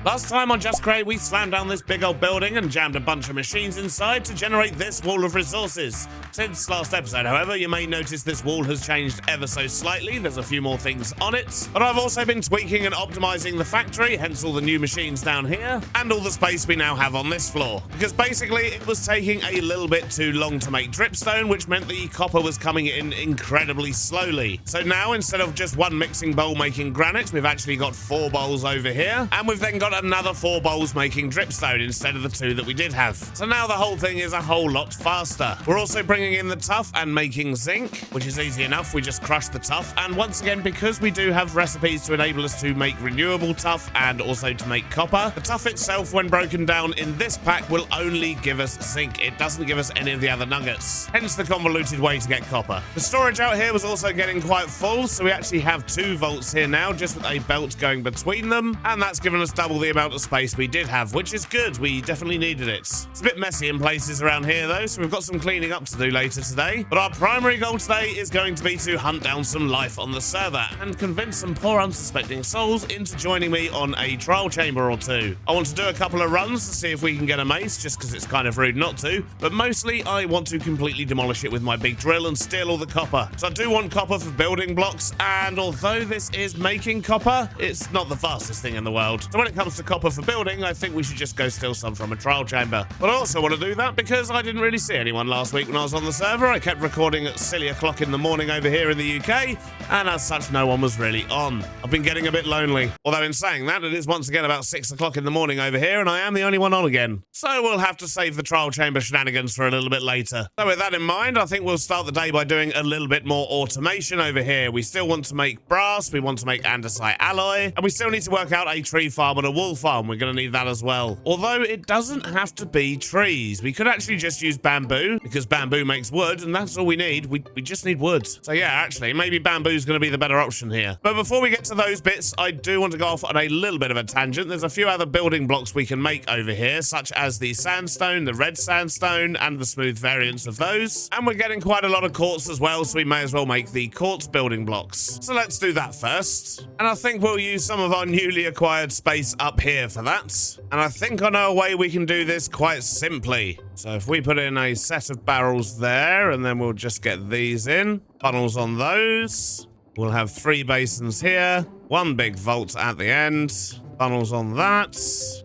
Last time on Just Create, we slammed down this big old building and jammed a bunch of machines inside to generate this wall of resources. Since last episode, however, you may notice this wall has changed ever so slightly. There's a few more things on it, but I've also been tweaking and optimizing the factory, hence all the new machines down here, and all the space we now have on this floor. Because basically, it was taking a little bit too long to make dripstone, which meant the copper was coming in incredibly slowly. So now, instead of just one mixing bowl making granite, we've actually got 4 bowls over here, and we've then got another 4 bowls making dripstone instead of the 2 that we did have. So now the whole thing is a whole lot faster. We're also bringing in the tuff and making zinc, which is easy enough. We just crush the tuff, and once again, because we do have recipes to enable us to make renewable tuff and also to make copper, the tuff itself, when broken down in this pack, will only give us zinc. It doesn't give us any of the other nuggets, hence the convoluted way to get copper. The storage out here was also getting quite full, so we actually have 2 vaults here now, just with a belt going between them, and that's given us double the amount of space we did have, which is good. We definitely needed it. It's a bit messy in places around here though, so we've got some cleaning up to do later today, but our primary goal today is going to be to hunt down some life on the server and convince some poor unsuspecting souls into joining me on a trial chamber or 2. I want to do a couple of runs to see if we can get a mace, just because it's kind of rude not to, but mostly I want to completely demolish it with my big drill and steal all the copper. So I do want copper for building blocks, and although this is making copper, it's not the fastest thing in the world. So when it comes to copper for building, I think we should just go steal some from a trial chamber. But I also want to do that because I didn't really see anyone last week when I was on the server. I kept recording at silly o'clock in the morning over here in the UK, and as such, no one was really on. I've been getting a bit lonely. Although in saying that, it is once again about 6 o'clock in the morning over here, and I am the only one on again. So we'll have to save the trial chamber shenanigans for a little bit later. So with that in mind, I think we'll start the day by doing a little bit more automation over here. We still want to make brass, we want to make andesite alloy, and we still need to work out a tree farm and a wool farm. We're going to need that as well. Although it doesn't have to be trees. We could actually just use bamboo, because bamboo makes wood, and that's all we need. We just need wood. So yeah, actually, maybe bamboo's going to be the better option here. But before we get to those bits, I do want to go off on a little bit of a tangent. There's a few other building blocks we can make over here, such as the sandstone, the red sandstone, and the smooth variants of those. And we're getting quite a lot of quartz as well, so we may as well make the quartz building blocks. So let's do that first. And I think we'll use some of our newly acquired space up here for that. And I think I know a way we can do this quite simply. So if we put in a set of barrels there, and then we'll just get these in, funnels on those. We'll have 3 basins here, 1 big vault at the end, funnels on that,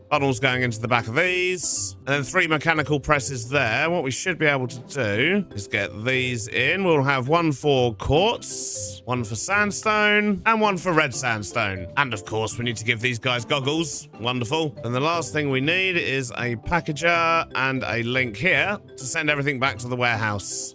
funnels going into the back of these, and then 3 mechanical presses there. What we should be able to do is get these in. We'll have 1 for quartz, 1 for sandstone, and 1 for red sandstone. And of course, we need to give these guys goggles. Wonderful. And the last thing we need is a packager and a link here to send everything back to the warehouse.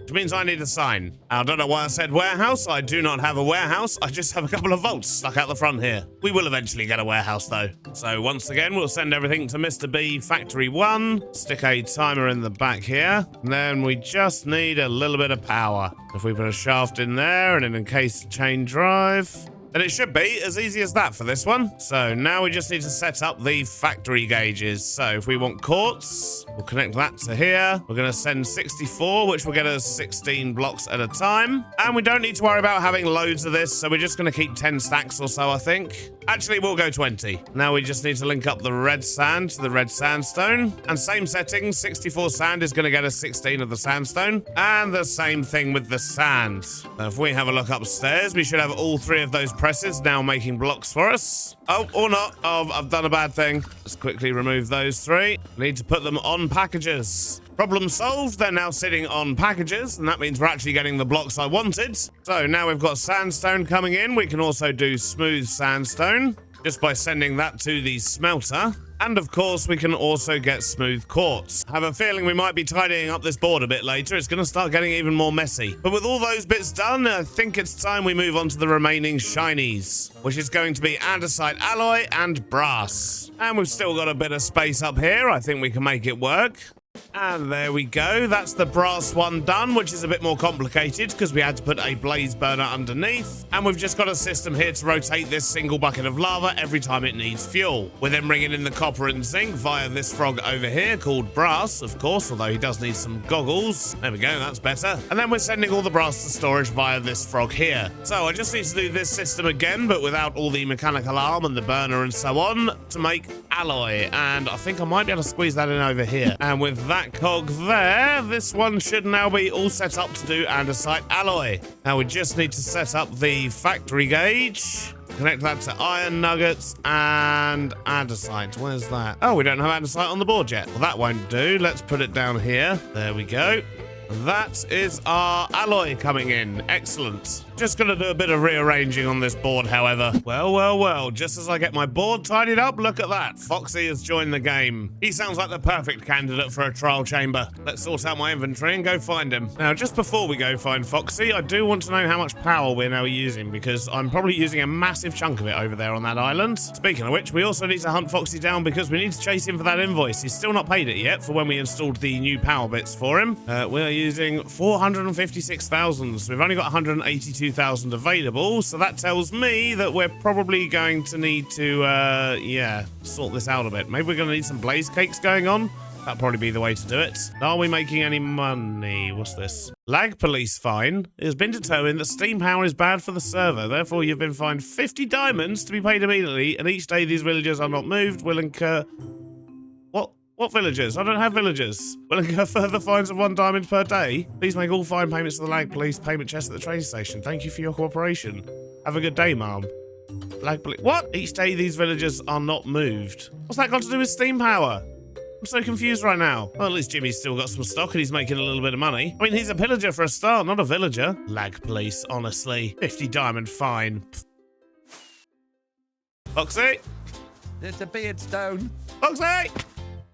Which means I need a sign. I don't know why I said warehouse. I do not have a warehouse. I just have a couple of vaults stuck out the front here. We will eventually get a warehouse though. So once again, we'll send everything to Mr. B Factory 1. Stick a timer in the back here. And then we just need a little bit of power. If we put a shaft in there and an encased chain drive, then it should be as easy as that for this one. So now we just need to set up the factory gauges. So if we want quartz, we'll connect that to here. We're going to send 64, which will get us 16 blocks at a time. And we don't need to worry about having loads of this, so we're just going to keep 10 stacks or so, I think. Actually, we'll go 20. Now we just need to link up the red sand to the red sandstone. And same settings, 64 sand is going to get us 16 of the sandstone. And the same thing with the sand. Now, if we have a look upstairs, we should have all 3 of those presses now making blocks for us. Oh, or not. Oh, I've done a bad thing. Let's quickly remove those 3. Need to put them on packages. Problem solved. They're now sitting on packages, and that means we're actually getting the blocks I wanted. So now we've got sandstone coming in. We can also do smooth sandstone just by sending that to the smelter. And of course, we can also get smooth quartz. I have a feeling we might be tidying up this board a bit later. It's going to start getting even more messy. But with all those bits done, I think it's time we move on to the remaining shinies, which is going to be andesite alloy and brass. And we've still got a bit of space up here. I think we can make it work. And there we go. That's the brass one done, which is a bit more complicated because we had to put a blaze burner underneath. And we've just got a system here to rotate this single bucket of lava every time it needs fuel. We're then bringing in the copper and zinc via this frog over here called brass, of course, although he does need some goggles. There we go, that's better. And then we're sending all the brass to storage via this frog here. So I just need to do this system again, but without all the mechanical arm and the burner and so on, to make alloy. And I think I might be able to squeeze that in over here. And with that cog there, this one should now be all set up to do andesite alloy. Now we just need to set up the factory gauge, connect that to iron nuggets and andesite. Where's that? Oh, we don't have andesite on the board yet. Well, that won't do. Let's put it down here. There we go. That is our alloy coming in. Excellent. Just gonna do a bit of rearranging on this board, however. Well, just as I get my board tidied up, look at that. Foxy has joined the game. He sounds like the perfect candidate for a trial chamber. Let's sort out my inventory and go find him. Now, just before we go find Foxy, I do want to know how much power we're now using, because I'm probably using a massive chunk of it over there on that island. Speaking of which, we also need to hunt Foxy down because we need to chase him for that invoice. He's still not paid it yet for when we installed the new power bits for him. We're using 456,000, so we've only got 182,000 available, so that tells me that we're probably going to need to sort this out a bit. Maybe we're going to need some blaze cakes going on. That'd probably be the way to do it. Are we making any money? What's this? Lag police fine. It has been determined that steam power is bad for the server. Therefore, you've been fined 50 diamonds to be paid immediately, and each day these villagers are not moved will incur... What villagers? I don't have villagers. Will incur further fines of 1 diamond per day. Please make all fine payments to the lag police payment chest at the train station. Thank you for your cooperation. Have a good day, ma'am. Lag police. What? Each day these villagers are not moved. What's that got to do with steam power? I'm so confused right now. Well, at least Jimmy's still got some stock and he's making a little bit of money. I mean, he's a pillager for a start, not a villager. Lag police, honestly. 50 diamond fine. Foxy? It's a Beardstone. Foxy!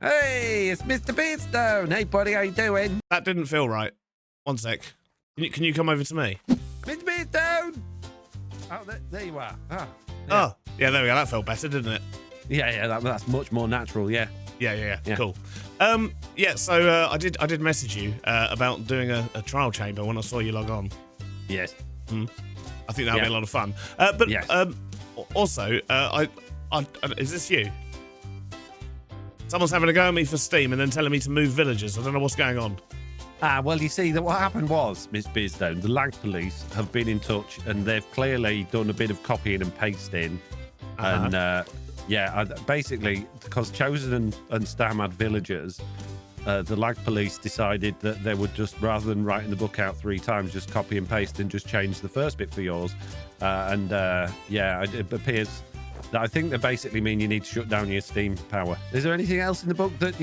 Hey, it's Mr. Beardstone. Hey, buddy, how you doing? That didn't feel right. One sec. Can you come over to me? Mr. Beardstone! Oh, there you are. Ah, yeah. Oh, yeah, there we go. That felt better, didn't it? Yeah, that's much more natural, yeah. Yeah. Cool. So I did message you about doing a trial chamber when I saw you log on. Yes. I think that'll be a lot of fun. Yes. Also, is this you? Someone's having a go at me for Steam and then telling me to move villagers. I don't know what's going on. Well, you see, what happened was, Miss Beardstone, the lag police have been in touch and they've clearly done a bit of copying and pasting. And, basically, because Chosen and Stam had villagers, the lag police decided that they would just, rather than writing the book out 3 times, just copy and paste and just change the first bit for yours. It appears... I think they basically mean you need to shut down your steam power. Is there anything else in the book that,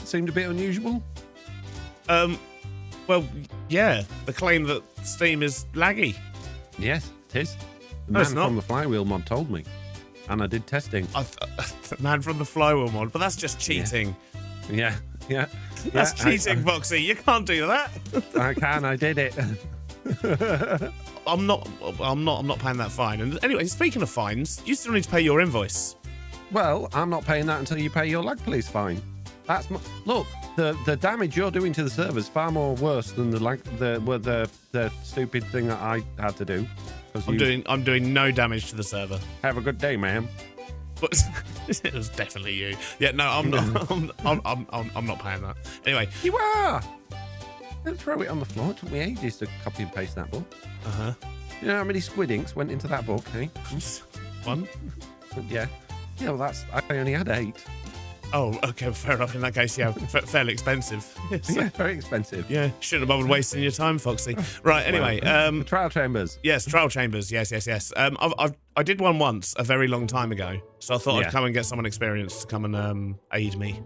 seemed a bit unusual? Well, yeah. The claim that steam is laggy. Yes, it is. The No, man it's not. from the Flywheel mod told me. And I did testing. The man from the flywheel mod, but that's just cheating. Yeah. That's cheating, Foxy. You can't do that. I did it. I'm not paying that fine. And anyway, speaking of fines, you still need to pay your invoice. Well, I'm not paying that until you pay your lag police fine. Look, the damage you're doing to the server is far more worse than the stupid thing that I had to do. I'm doing no damage to the server. Have a good day, ma'am. But it was definitely you. Yeah, no, I'm not. I'm not paying that. Anyway, You are. Don't throw it on the floor. It took me ages to copy and paste that book. You know how many squid inks went into that book, eh? 1? Yeah. Yeah, well, I only had 8. Oh, okay, fair enough. In that case, yeah, fairly expensive. Yeah, very expensive. Yeah, shouldn't have bothered wasting your time, Foxy. Right, anyway. The trial chambers. Yes, trial chambers. Yes. I did one once a very long time ago, so I thought I'd come and get someone experienced to come and aid me.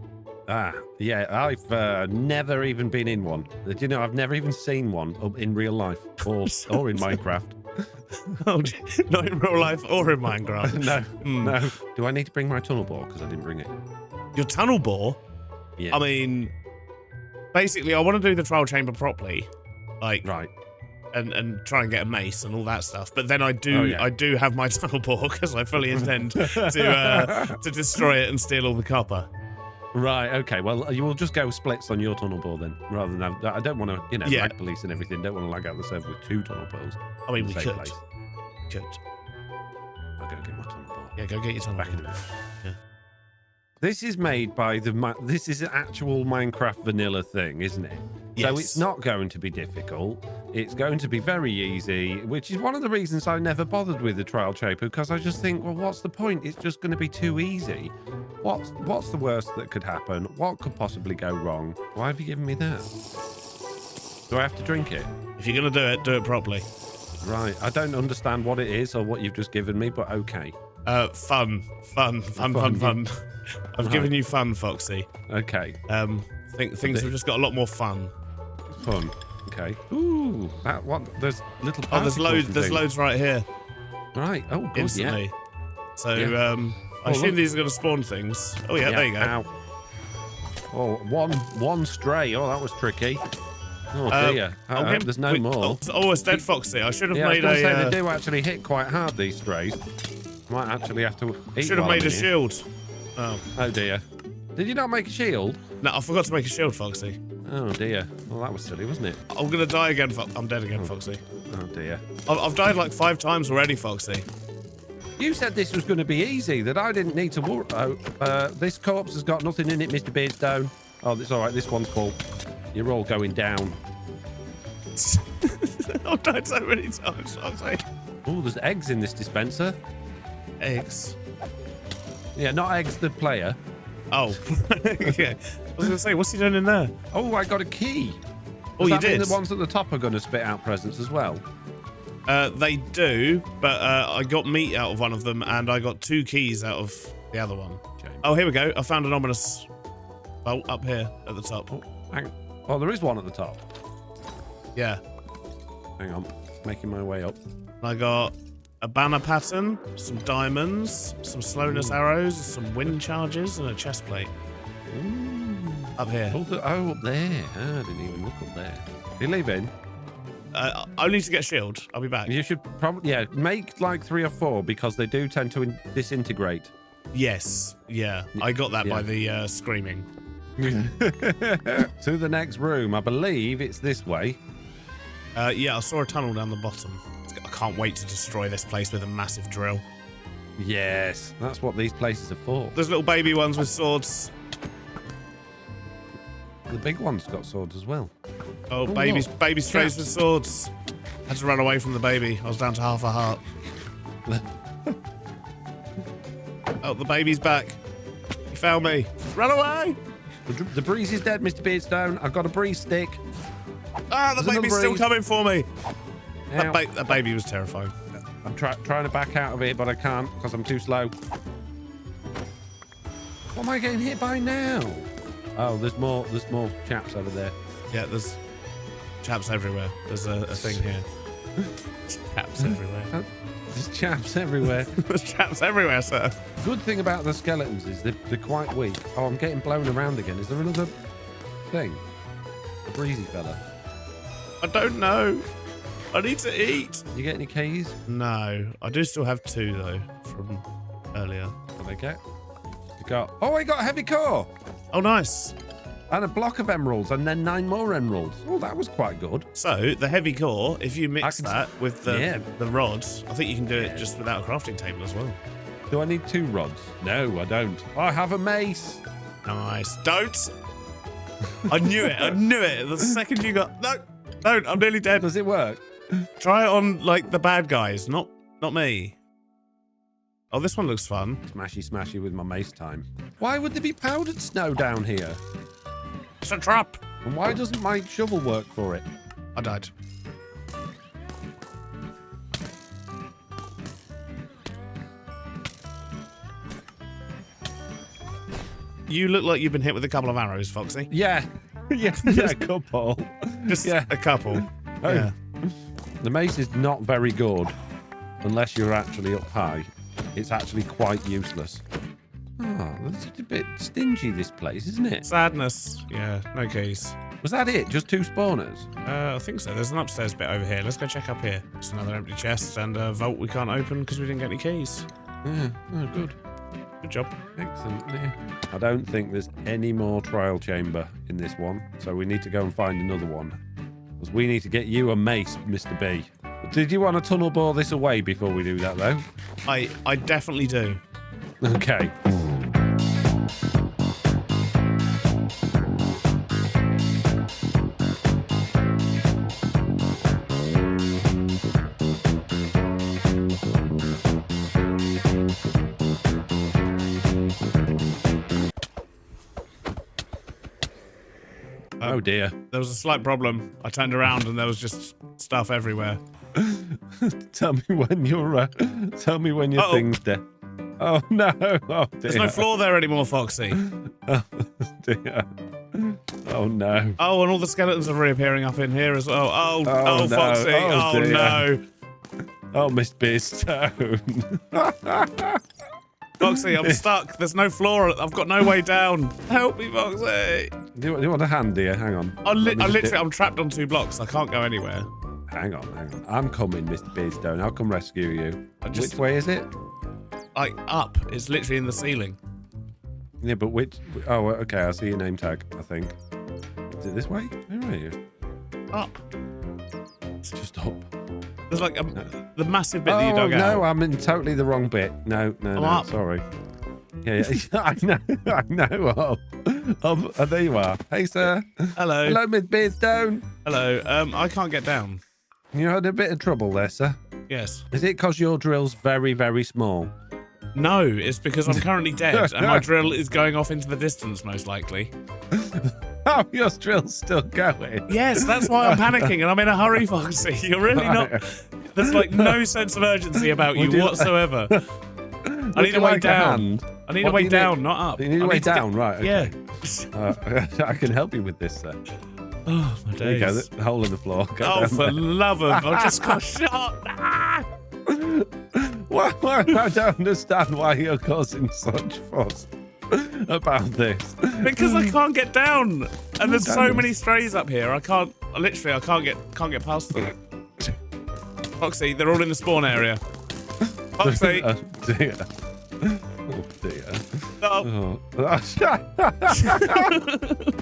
Yeah, I've never even been in one. Do you know, I've never even seen one in real life or in Minecraft. Oh, not in real life or in Minecraft. No. Do I need to bring my tunnel bore? Because I didn't bring it. Your tunnel bore? Yeah. I mean, basically, I want to do the trial chamber properly. Right. And try and get a mace and all that stuff. But then I do have my tunnel bore because I fully intend to destroy it and steal all the copper. Right, okay. Well, you will just go splits on your tunnel bore then, rather than have... I don't want to, you know, Yeah. lag police and everything. Don't want to lag out the server with 2 tunnel bores. I mean, in we the same could. place. Could. I'll go get my tunnel bore. Yeah, go get your tunnel Back in a bore. minute. Yeah. This is made by this is an actual Minecraft vanilla thing, isn't it? Yes. So it's not going to be difficult. It's going to be very easy, which is one of the reasons I never bothered with the trial shaper, because I just think, well, what's the point? It's just going to be too easy. What's the worst that could happen? What could possibly go wrong? Why have you given me that? Do I have to drink it? If you're going to do it properly. Right. I don't understand what it is or what you've just given me, but okay. Fun. I've given you fun, Foxy. Okay. Things have just got a lot more fun. Fun. Okay. Ooh, there's little. Oh, there's loads. There's loads right here. Right. Oh, good. Instantly. Yeah. So Yeah. I assume look. these are going to spawn things. Oh yeah, there you go. Ow. Oh, one stray. Oh, that was tricky. Oh dear. There's no more. Oh, it's dead, Foxy. I should have Yeah, made I was gonna say a. they do actually hit quite hard, these strays. Might actually have to eat. Should have while made I'm a here. shield. Oh. Oh dear. Did you not make a shield? No, I forgot to make a shield, Foxy. Oh dear. Well, that was silly, wasn't it? I'm gonna die again. I'm dead again, Foxy. Oh dear. I've died like 5 times already, Foxy. You said this was going to be easy, that I didn't need to worry. Oh, this corpse has got nothing in it, Mr. Beardstone. Oh, it's all right. This one's full. You're all going down. I've died so many times, Foxy. Oh, there's eggs in this dispenser. Eggs. Yeah, not eggs, the player. Oh. Yeah. I was gonna say, what's he doing in there? Oh, I got a key. Oh, Does you that mean did? the ones at the top are going to spit out presents as well? They do, but I got meat out of one of them, and I got 2 keys out of the other one. Shame. Oh, here we go. I found an ominous bolt up here at the top. Oh, hang on. Oh, there is one at the top. Yeah. Hang on. Making my way up. I got a banner pattern, some diamonds, some slowness arrows, some wind charges, and a chest plate. Ooh. Up here. Oh, up there. I didn't even look up there. Are you leaving? Only to get a shield. I'll be back. You should probably, yeah, make like 3 or 4 because they do tend to disintegrate. Yes. Yeah. I got that by the screaming. To the next room. I believe it's this way. Yeah, I saw a tunnel down the bottom. I can't wait to destroy this place with a massive drill. Yes, that's what these places are for. There's little baby ones with swords. The big one's got swords as well. Oh, Oh, baby look. strays with swords. Had to run away from the baby. I was down to half a heart. Oh, the baby's back. He found me. Run away! The breeze is dead, Mr. Beardstone. I've got a breeze stick. Ah, the There's baby's another still breeze. coming for me. Ow. That baby was terrifying. I'm trying to back out of it, but I can't because I'm too slow. What am I getting hit by now? Oh, there's more chaps over there. Yeah, there's chaps everywhere. There's a thing here. Chaps everywhere. There's chaps everywhere. There's chaps everywhere, sir. Good thing about the skeletons is they're quite weak. Oh, I'm getting blown around again. Is there another thing? A breezy fella. I don't know. I need to eat. You get any keys? No, I do still have 2 though from earlier. What did I get? I got a heavy core Oh, nice. and a block of emeralds and then 9 more emeralds. Oh, that was quite good. So the heavy core, if you mix can that with the yeah. rods, I think you can do it just without a crafting table as well. Do I need 2 rods? No, I don't. I have a mace. Nice. Don't. I knew it. I knew it. The second you got no, don't. I'm nearly dead. Does it work? Try it on like the bad guys, not me. Oh, this one looks fun. Smashy smashy with my mace time. Why would there be powdered snow down here? It's a trap. And why doesn't my shovel work for it? I died. You look like you've been hit with a couple of arrows, Foxy. Yeah. yeah, a couple. Just Yeah. a couple. Oh. Yeah. The mace is not very good unless you're actually up high. It's actually quite useless. Oh, that's a bit stingy, this place, isn't it? Sadness. Yeah, no keys. Was that it? Just 2 spawners? I think so. There's an upstairs bit over here. Let's go check up here. Just another empty chest and a vault we can't open because we didn't get any keys. Yeah, oh, good. Good job. Excellent. Yeah. I don't think there's any more trial chamber in this one, so we need to go and find another one. Because we need to get you a mace, Mr. B. Did you want to tunnel bore this away before we do that, though? I definitely do. Okay. Oh dear. There was a slight problem. I turned around and there was just stuff everywhere. Tell me when your thing's dead. Oh no! Oh dear. There's no floor there anymore, Foxy. Oh dear. Oh no. Oh, and all the skeletons are reappearing up in here as well. Oh, no. Foxy. Oh, dear. No. Oh, Miss Beardstone. Foxy, I'm stuck. There's no floor. I've got no way down. Help me, Foxy. Do you want a hand, dear? Hang on. I'm trapped on 2 blocks. I can't go anywhere. Hang on. I'm coming, Mr. Beardstone. I'll come rescue you. Which way is it? Like, up. It's literally in the ceiling. Yeah, but which... Oh, okay. I see your name tag, I think. Is it this way? Where are you? Up. It's just up. There's like the massive bit that you dug out. No, I'm in totally the wrong bit. No, up. Sorry. Yeah, I know. There you are. Hey, sir. Hello. Hello, Miss Beardstone. Hello. I can't get down. You had a bit of trouble there, sir. Yes. Is it because your drill's very, very small? No, it's because I'm currently dead and my drill is going off into the distance, most likely. Oh, your drill's still going. Yes, that's why I'm panicking and I'm in a hurry, Foxy. You're really not... There's like no sense of urgency about you whatsoever. I need a way down. I need a way down, not up. You need a way down, right? Okay. Yeah. I can help you with this, then. Oh, my days. There you go, the hole in the floor. Go for there. love of... I just got shot. Ah! I don't understand why you're causing such fuss about this. Because I can't get down, and there's so many strays up here. I can't get past them. Foxy, they're all in the spawn area. Foxy. Oh dear. Oh dear. No. Oh.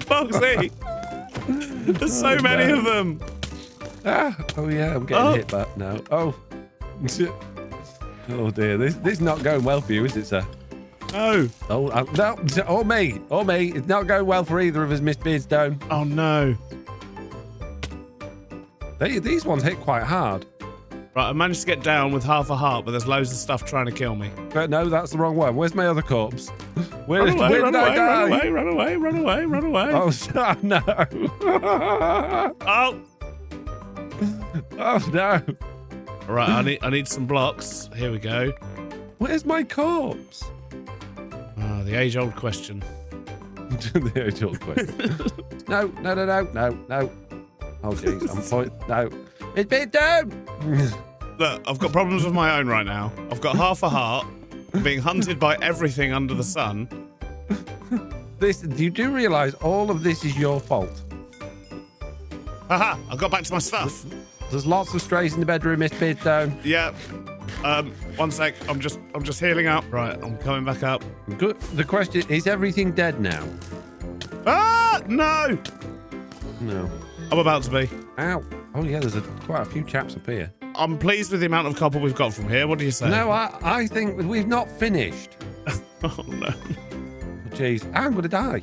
Foxy. There's so many of them. Oh yeah, I'm getting hit back now. Oh. Oh dear, this is not going well for you, is it, sir? No. Oh no, or me. It's not going well for either of us, Miss Beardstone. Oh no. These ones hit quite hard. Right, I managed to get down with half a heart, but there's loads of stuff trying to kill me. But no, that's the wrong one. Where's my other corpse? Where did Run I away. Oh no. Oh. Oh no. Right, I need some blocks. Here we go. Where's my corpse? The age-old question. The age-old question. No. Oh jeez, no. It's been down. Look, I've got problems with my own right now. I've got half a heart. I'm being hunted by everything under the sun. You do realise all of this is your fault. Haha! I got back to my stuff. There's lots of strays in the bedroom, Miss Beardstone. Yeah. 1 sec. I'm just healing up. Right, I'm coming back up. Good. The question is everything dead now? Ah! No! No. I'm about to be. Ow. Oh yeah, there's quite a few chaps up here. I'm pleased with the amount of copper we've got from here. What do you say? No, I think we've not finished. Oh no. Jeez, I'm gonna die.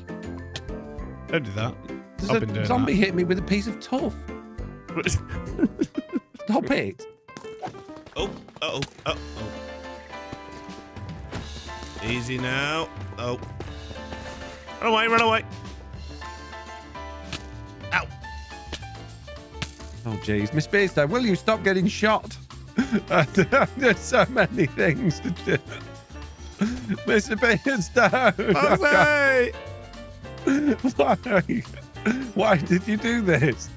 Don't do that. There's a zombie hit me with a piece of tuff. Stop it. Oh. Easy now. Oh. Run away. Ow. Oh, jeez. Miss Beardstone, will you stop getting shot? There's so many things to do. Mr. Beardstone. Foxy! Why did you do this?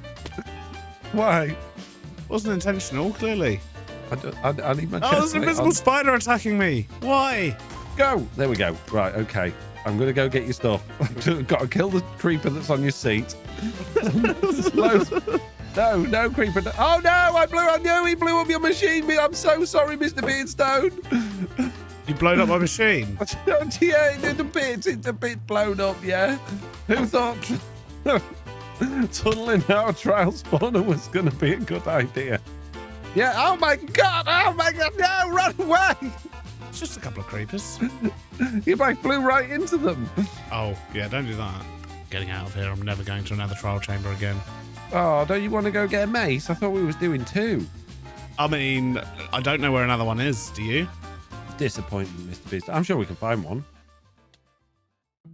Why? Wasn't intentional, clearly. I need my chest. Oh, there's an invisible spider attacking me. Why? Go. There we go. Right, okay. I'm going to go get your stuff. I've got to kill the creeper that's on your seat. No, creeper. Oh, no, I blew on you. He blew up your machine. I'm so sorry, Mr. Beardstone. You blown up my machine. Yeah, it's a bit blown up, yeah. Who thought tunneling our trial spawner was going to be a good idea? Yeah, oh my god, no, run away! It's just a couple of creepers. You both flew right into them. Oh, yeah, don't do that. Getting out of here, I'm never going to another trial chamber again. Oh, don't you want to go get a mace? I thought we was doing 2. I mean, I don't know where another one is, do you? Disappointing, Mr. Beast. I'm sure we can find one.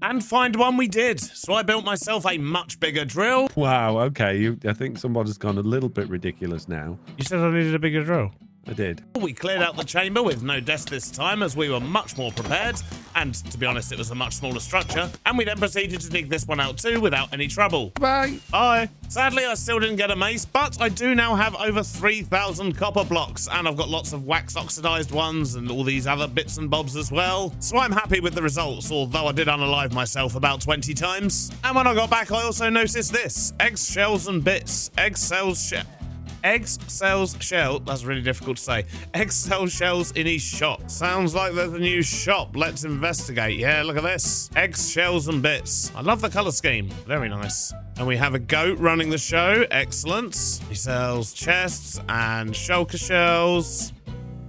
And find one we did. So I built myself a much bigger drill. Wow, okay. I think somebody's gone a little bit ridiculous now. You said I needed a bigger drill. I did. We cleared out the chamber with no deaths this time as we were much more prepared. And to be honest, it was a much smaller structure. And we then proceeded to dig this one out too without any trouble. Bye. Bye. Sadly, I still didn't get a mace, but I do now have over 3,000 copper blocks. And I've got lots of wax oxidized ones and all these other bits and bobs as well. So I'm happy with the results, although I did unalive myself about 20 times. And when I got back, I also noticed this. Eggs, shells and bits. Eggs, cells, shell. That's really difficult to say. Eggs, cells, shells in each shop. Sounds like there's a new shop. Let's investigate. Yeah, look at this. Eggs, shells, and bits. I love the color scheme. Very nice. And we have a goat running the show. Excellent. He sells chests and shulker shells.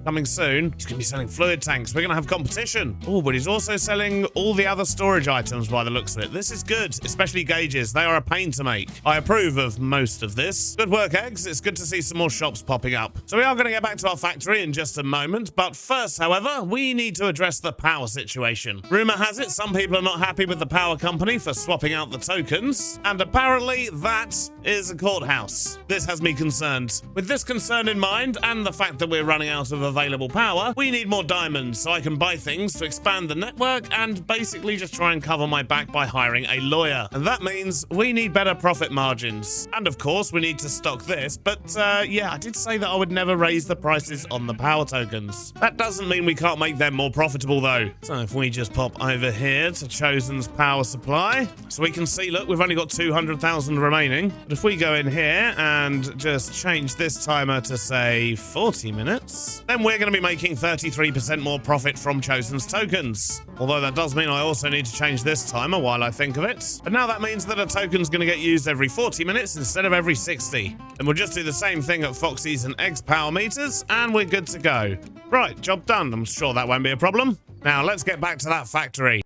Coming soon. He's going to be selling fluid tanks. We're going to have competition. Oh, but he's also selling all the other storage items by the looks of it. This is good, especially gauges. They are a pain to make. I approve of most of this. Good work, Eggs. It's good to see some more shops popping up. So we are going to get back to our factory in just a moment. But first, however, we need to address the power situation. Rumor has it some people are not happy with the power company for swapping out the tokens. And apparently that is a courthouse. This has me concerned. With this concern in mind and the fact that we're running out of available power, we need more diamonds so I can buy things to expand the network and basically just try and cover my back by hiring a lawyer. And that means we need better profit margins. And of course, we need to stock this, but yeah, I did say that I would never raise the prices on the power tokens. That doesn't mean we can't make them more profitable though. So if we just pop over here to Chosen's power supply, so we can see, look, we've only got 200,000 remaining. But if we go in here and just change this timer to say 40 minutes, then we're going to be making 33% more profit from Chosen's tokens. Although that does mean I also need to change this timer while I think of it. But now that means that a token's going to get used every 40 minutes instead of every 60. And we'll just do the same thing at Foxy's and Eggs power meters, and we're good to go. Right, job done. I'm sure that won't be a problem. Now let's get back to that factory.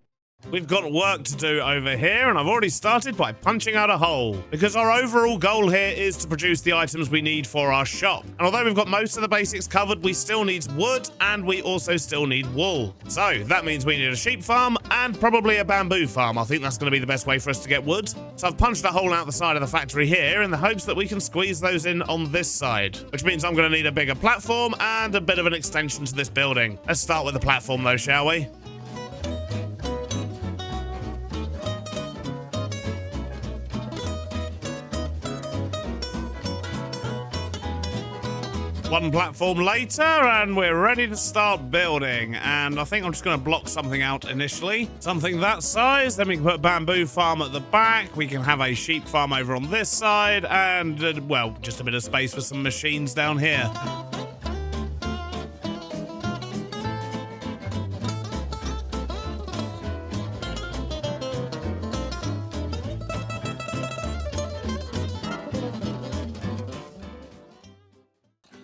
We've got work to do over here, and I've already started by punching out a hole, because our overall goal here is to produce the items we need for our shop. And although we've got most of the basics covered, we still need wood, and we also still need wool. So that means we need a sheep farm and probably a bamboo farm. I think that's going to be the best way for us to get wood. So I've punched a hole out the side of the factory here in the hopes that we can squeeze those in on this side, which means I'm going to need a bigger platform and a bit of an extension to this building. Let's start with the platform though, shall we? One platform later, and we're ready to start building. And I think I'm just going to block something out initially. Something that size. Then we can put a bamboo farm at the back. We can have a sheep farm over on this side. And, well, just a bit of space for some machines down here.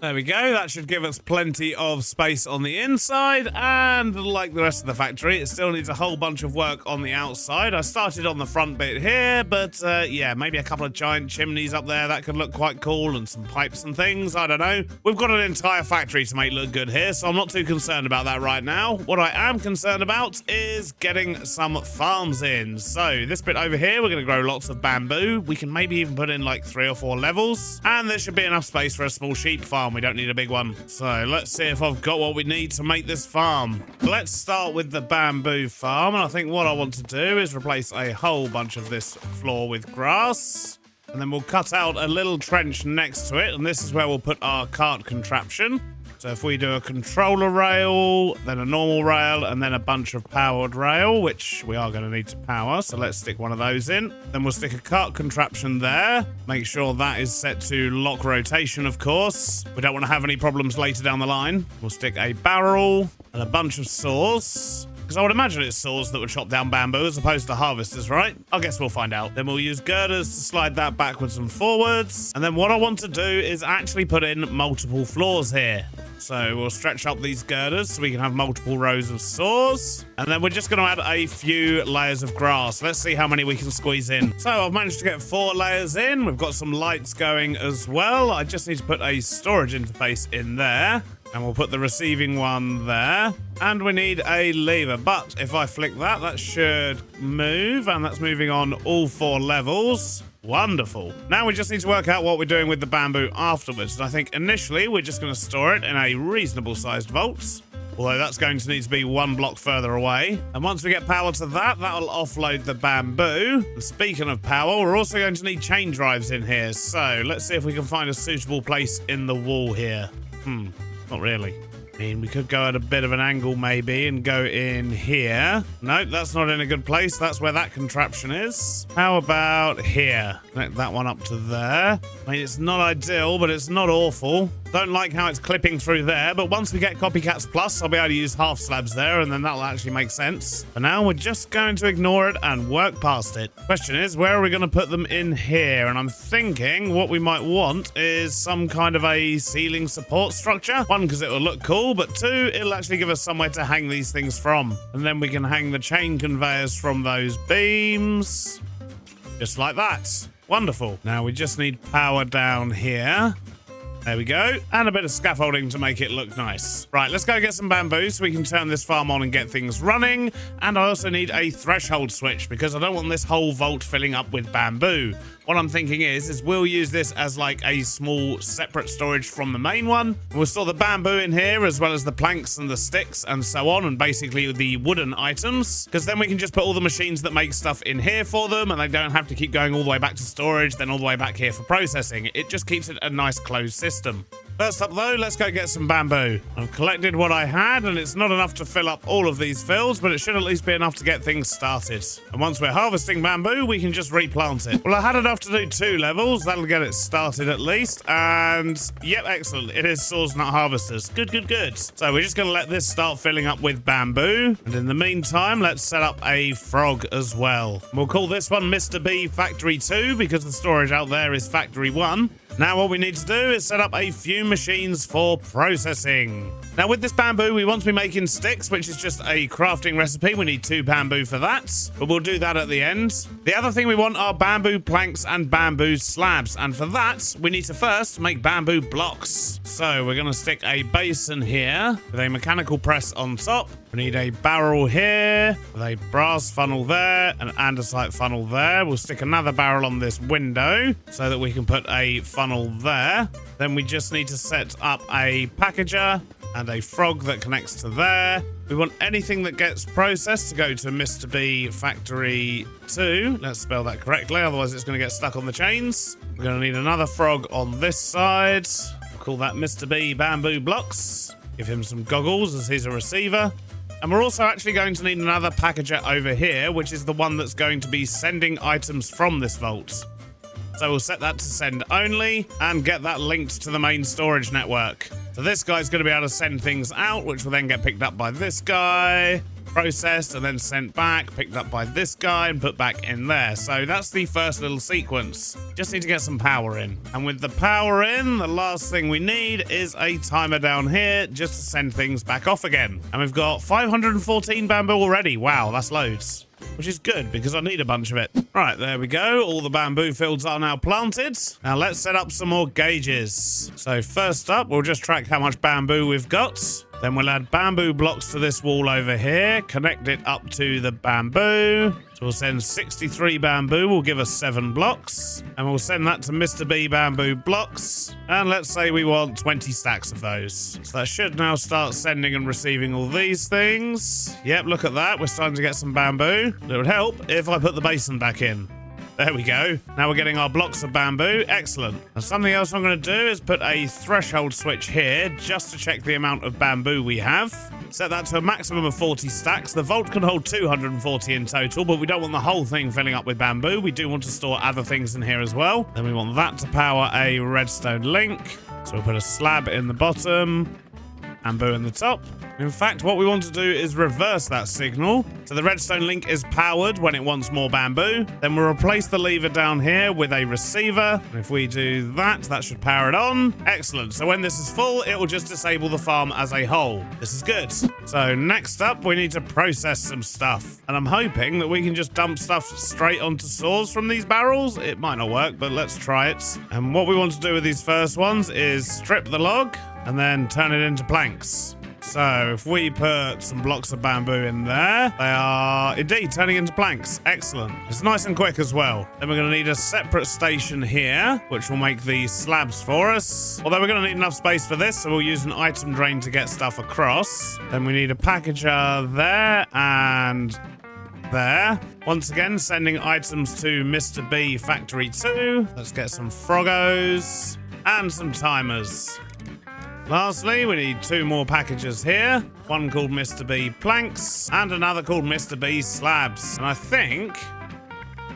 There we go, that should give us plenty of space on the inside, and like the rest of the factory, it still needs a whole bunch of work on the outside. I started on the front bit here, but yeah, maybe a couple of giant chimneys up there, that could look quite cool, and some pipes and things, I don't know. We've got an entire factory to make look good here, so I'm not too concerned about that right now. What I am concerned about is getting some farms in. So this bit over here, we're going to grow lots of bamboo. We can maybe even put in like 3 or 4 levels, and there should be enough space for a small sheep farm. We don't need a big one. So let's see if I've got what we need to make this farm. Let's start with the bamboo farm, and I think what I want to do is replace a whole bunch of this floor with grass, and then we'll cut out a little trench next to it, and this is where we'll put our cart contraption. So if we do a controller rail, then a normal rail, and then a bunch of powered rail, which we are going to need to power, so let's stick one of those in. Then we'll stick a cart contraption there. Make sure that is set to lock rotation, of course. We don't want to have any problems later down the line. We'll stick a barrel and a bunch of saws. Because I would imagine it's saws that would chop down bamboo as opposed to harvesters, right? I guess we'll find out. Then we'll use girders to slide that backwards and forwards. And then what I want to do is actually put in multiple floors here. So we'll stretch up these girders so we can have multiple rows of saws. And then we're just going to add a few layers of grass. Let's see how many we can squeeze in. So I've managed to get 4 layers in. We've got some lights going as well. I just need to put a storage interface in there. And we'll put the receiving one there. And we need a lever. But if I flick that, that should move. And that's moving on all 4 levels. Wonderful. Now we just need to work out what we're doing with the bamboo afterwards. And I think initially we're just going to store it in a reasonable sized vault. Although that's going to need to be 1 block further away. And once we get power to that, that'll offload the bamboo. And speaking of power, we're also going to need chain drives in here. So let's see if we can find a suitable place in the wall here. Not really. I mean, we could go at a bit of an angle maybe and go in here. Nope, that's not in a good place. That's where that contraption is. How about here? Connect that one up to there. I mean, it's not ideal, but it's not awful. Don't like how it's clipping through there, but once we get Copycats Plus, I'll be able to use half slabs there, and then that'll actually make sense. For now, we're just going to ignore it and work past it. Question is, where are we going to put them in here? And I'm thinking what we might want is some kind of a ceiling support structure. 1, because it will look cool, but 2, it'll actually give us somewhere to hang these things from. And then we can hang the chain conveyors from those beams. Just like that. Wonderful. Now we just need power down here. There we go. And a bit of scaffolding to make it look nice. Right, let's go get some bamboo so we can turn this farm on and get things running. And I also need a threshold switch because I don't want this whole vault filling up with bamboo. What I'm thinking is we'll use this as like a small separate storage from the main one. We'll store the bamboo in here as well as the planks and the sticks and so on, and basically the wooden items, because then we can just put all the machines that make stuff in here for them and they don't have to keep going all the way back to storage, then all the way back here for processing. It just keeps it a nice closed system. First up though, let's go get some bamboo. I've collected what I had and it's not enough to fill up all of these fields, but it should at least be enough to get things started. And once we're harvesting bamboo, we can just replant it. Well, I had enough to do 2 levels. That'll get it started at least. And yep, excellent. It is saws, not harvesters. Good, good, good. So we're just going to let this start filling up with bamboo. And in the meantime, let's set up a frog as well. We'll call this one Mr. B Factory 2 because the storage out there is Factory 1. Now what we need to do is set up a few machines for processing. Now with this bamboo, we want to be making sticks, which is just a crafting recipe. We need 2 bamboo for that, but we'll do that at the end. The other thing we want are bamboo planks and bamboo slabs. And for that, we need to first make bamboo blocks. So we're going to stick a basin here with a mechanical press on top. We need a barrel here with a brass funnel there, an andesite funnel there. We'll stick another barrel on this window so that we can put a funnel there. Then we just need to set up a packager and a frog that connects to there. We want anything that gets processed to go to Mr. B Factory 2. Let's spell that correctly, otherwise it's going to get stuck on the chains. We're going to need another frog on this side. We'll call that Mr. B Bamboo Blocks. Give him some goggles as he's a receiver. And we're also actually going to need another packager over here, which is the one that's going to be sending items from this vault. So we'll set that to send only and get that linked to the main storage network. So this guy's going to be able to send things out, which will then get picked up by this guy, processed and then sent back, picked up by this guy and put back in there. So that's the first little sequence. Just need to get some power in. And with the power in, the last thing we need is a timer down here just to send things back off again. And we've got 514 bamboo already. Wow, that's loads. Which is good because I need a bunch of it. Right, there we go. All the bamboo fields are now planted. Now let's set up some more gauges. So first up, we'll just track how much bamboo we've got. Then we'll add bamboo blocks to this wall over here, connect it up to the bamboo. So we'll send 63 bamboo, will give us 7 blocks. And we'll send that to Mr. B Bamboo Blocks. And let's say we want 20 stacks of those. So that should now start sending and receiving all these things. Yep, look at that. We're starting to get some bamboo. It would help if I put the basin back in. There we go. Now we're getting our blocks of bamboo. Excellent. And something else I'm going to do is put a threshold switch here just to check the amount of bamboo we have. Set that to a maximum of 40 stacks. The vault can hold 240 in total, but we don't want the whole thing filling up with bamboo. We do want to store other things in here as well. Then we want that to power a redstone link. So we'll put a slab in the bottom, bamboo in the top. In fact, what we want to do is reverse that signal. So the redstone link is powered when it wants more bamboo. Then we'll replace the lever down here with a receiver. And if we do that, that should power it on. Excellent. So when this is full, it will just disable the farm as a whole. This is good. So next up, we need to process some stuff. And I'm hoping that we can just dump stuff straight onto saws from these barrels. It might not work, but let's try it. And what we want to do with these first ones is strip the log and then turn it into planks. So if we put some blocks of bamboo in there, they are indeed turning into planks. Excellent. It's nice and quick as well. Then we're going to need a separate station here, which will make these slabs for us. Although we're going to need enough space for this, so we'll use an item drain to get stuff across. Then we need a packager there and there. Once again, sending items to Mr. B Factory 2. Let's get some froggos and some timers. Lastly, we need 2 more packages here. One called Mr. B Planks and another called Mr. B Slabs. And I think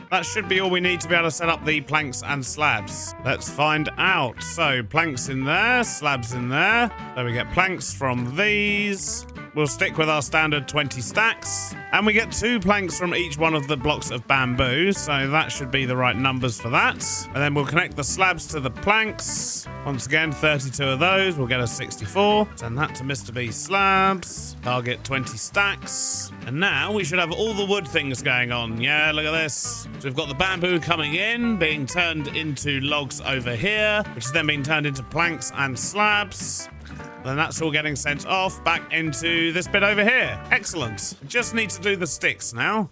that should be all we need to be able to set up the planks and slabs. Let's find out. So, planks in there, slabs in there. So we get planks from these. We'll stick with our standard 20 stacks. And we get 2 planks from each one of the blocks of bamboo. So that should be the right numbers for that. And then we'll connect the slabs to the planks. Once again, 32 of those. We'll get a 64. Send that to Mr. B Slabs. Target 20 stacks. And now we should have all the wood things going on. Yeah, look at this. So we've got the bamboo coming in, being turned into logs over here, which is then being turned into planks and slabs. Then that's all getting sent off back into this bit over here. Excellent. Just need to do the sticks now.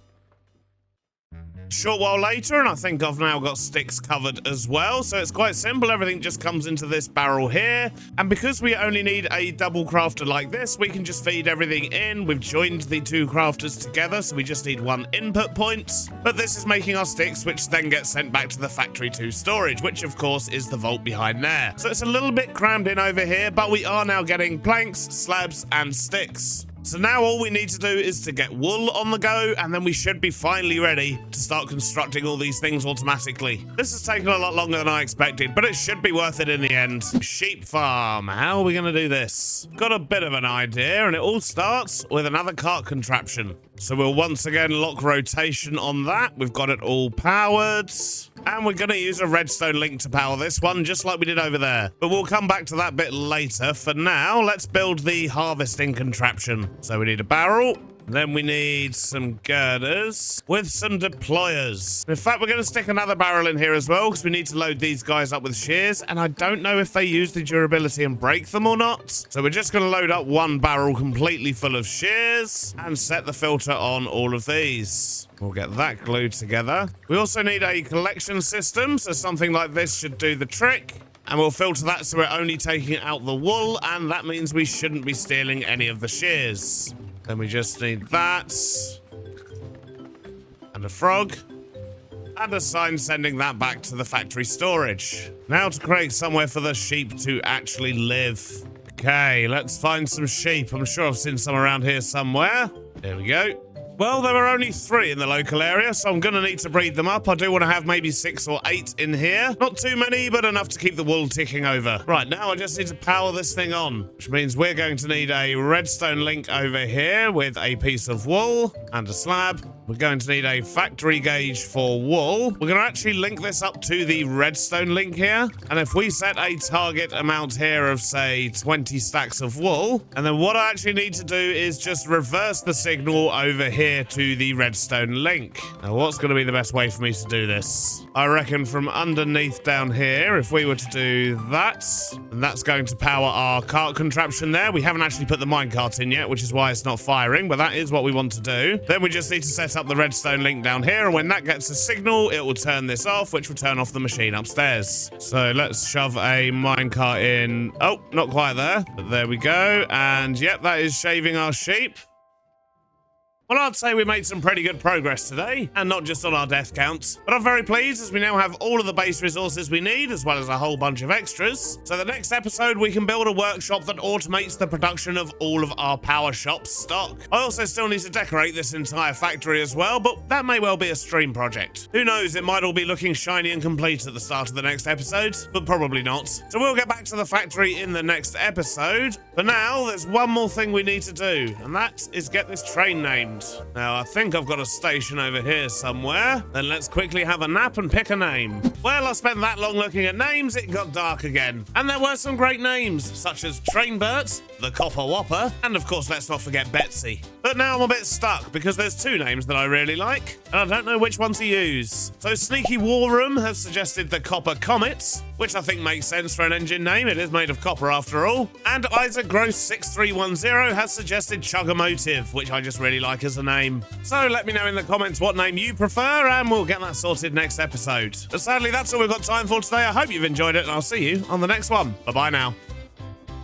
Short while later, and I think I've now got sticks covered as well. So it's quite simple. Everything just comes into this barrel here. And because we only need a double crafter like this, we can just feed everything in. We've joined the 2 crafters together, so we just need 1 input point. But this is making our sticks, which then get sent back to the Factory 2 storage, which of course is the vault behind there. So it's a little bit crammed in over here, but we are now getting planks, slabs, and sticks. So now all we need to do is to get wool on the go, and then we should be finally ready to start constructing all these things automatically. This has taken a lot longer than I expected, but it should be worth it in the end. Sheep farm. How are we going to do this? Got a bit of an idea, and it all starts with another cart contraption. So we'll once again lock rotation on that. We've got it all powered. And we're going to use a redstone link to power this one, just like we did over there. But we'll come back to that bit later. For now, let's build the harvesting contraption. So we need a barrel. Then we need some girders with some deployers. In fact, we're going to stick another barrel in here as well because we need to load these guys up with shears. And I don't know if they use the durability and break them or not. So we're just going to load up 1 barrel completely full of shears and set the filter on all of these. We'll get that glued together. We also need a collection system. So something like this should do the trick. And we'll filter that so we're only taking out the wool. And that means we shouldn't be stealing any of the shears. Then we just need that, and a frog, and a sign sending that back to the factory storage. Now to create somewhere for the sheep to actually live. Okay, let's find some sheep. I'm sure I've seen some around here somewhere. There we go. Well, there are only 3 in the local area, so I'm going to need to breed them up. I do want to have maybe 6 or 8 in here. Not too many, but enough to keep the wool ticking over. Right, now I just need to power this thing on, which means we're going to need a redstone link over here with a piece of wool and a slab. We're going to need a factory gauge for wool. We're going to actually link this up to the redstone link here. And if we set a target amount here of, say, 20 stacks of wool, and then what I actually need to do is just reverse the signal over here to the redstone link. Now, what's going to be the best way for me to do this? I reckon from underneath down here, if we were to do that, and that's going to power our cart contraption there. We haven't actually put the minecart in yet, which is why it's not firing, but that is what we want to do. Then we just need to set up the redstone link down here, and when that gets a signal, it will turn this off, which will turn off the machine upstairs. So let's shove a minecart in. Oh, not quite there, but there we go. And yep, that is shaving our sheep. Well, I'd say we made some pretty good progress today, and not just on our death counts. But I'm very pleased as we now have all of the base resources we need, as well as a whole bunch of extras. So the next episode, we can build a workshop that automates the production of all of our power shop stock. I also still need to decorate this entire factory as well, but that may well be a stream project. Who knows, it might all be looking shiny and complete at the start of the next episode, but probably not. So we'll get back to the factory in the next episode. For now, there's one more thing we need to do, and that is get this train named. Now, I think I've got a station over here somewhere. Then let's quickly have a nap and pick a name. Well, I spent that long looking at names, it got dark again. And there were some great names, such as Trainbert, the Copper Whopper, and of course, let's not forget Betsy. But now I'm a bit stuck because there's two names that I really like, and I don't know which one to use. So Sneaky War Room has suggested the Copper Comet, which I think makes sense for an engine name. It is made of copper after all. And Isaac Gross 6310 has suggested Chugamotive, which I just really like as a name. So let me know in the comments what name you prefer, and we'll get that sorted next episode. But sadly, that's all we've got time for today. I hope you've enjoyed it, and I'll see you on the next one. Bye-bye now.